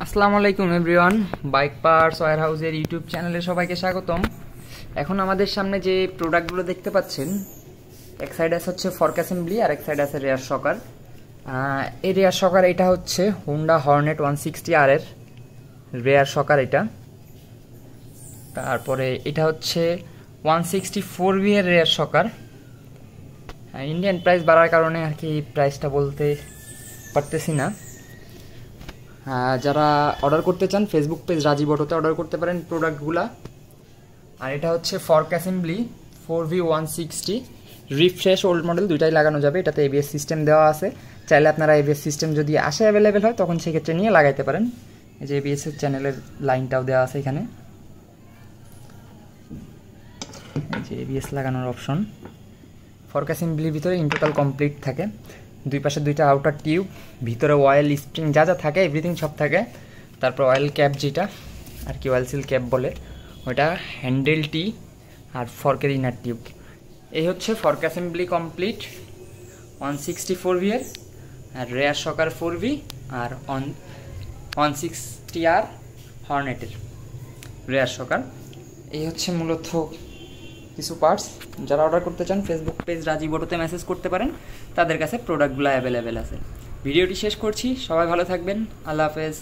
আসসালামু আলাইকুম everyone, bike parts wire হাউসের ইউটিউব চ্যানেলে সবাইকে স্বাগতম। এখন আমাদের সামনে যে প্রোডাক্টগুলো দেখতে পাচ্ছেন, এক সাইড আছে হচ্ছে ফর্ক অ্যাসেম্বলি আর এক সাইড আছে রেয়ার সকার। এই রেয়ার সকার এটা হচ্ছে হোন্ডা হর্নেট 160R এর রেয়ার সকার এটা। তারপরে এটা হচ্ছে 164V এর রেয়ার সকার। ইন্ডিয়ান প্রাইস বাড়ার কারণে আর কি প্রাইসটা বলতে পারতেছি না। যারা অর্ডার করতে চান ফেসবুক পেজ রাজীব অটোতে অর্ডার করতে পারেন প্রোডাক্টগুলা। আর এটা হচ্ছে fork assembly 4V160 refresh old model, দুইটাই লাগানো যাবে। এটাতে এবিএস সিস্টেম দেওয়া আছে, চাইলে আপনারা এবিএস সিস্টেম যদি আসে অ্যাভেলেবেল হয় তখন সেক্ষেত্রে নিয়ে লাগাইতে পারেন। এই যে এবিএস এর চ্যানেলের লাইনটাও দেওয়া আছে এখানে, এই যে এবিএস লাগানোর অপশন। ফর্ক অ্যাসেম্বলির ভিতরে ইন টোটাল কমপ্লিট থাকে, দুই পাশে দুইটা আউটার টিউব, ভিতরে অয়েল স্প্রিং যা যা থাকে এভরিথিং সব থাকে। তারপর অয়েল ক্যাপ যেটা আর কি অয়েল সিল ক্যাপ বলে ওইটা, হ্যান্ডেলটি আর ফর্কের ইনার টিউব। এই হচ্ছে ফর্ক অ্যাসেম্বলি কমপ্লিট 164V এর, আর রেয়ার সকার 4V আর 160R হর্নেটের রেয়ার সকার। এই হচ্ছে মূলত কিছু পার্টস। যারা অর্ডার করতে চান ফেসবুক পেজ রাজীব অটোতে মেসেজ করতে পারেন, তাদের কাছে প্রোডাক্টগুলো অ্যাভেলেবেল আছে। ভিডিওটি শেষ করছি, সবাই ভালো থাকবেন, আল্লাহ হাফেজ।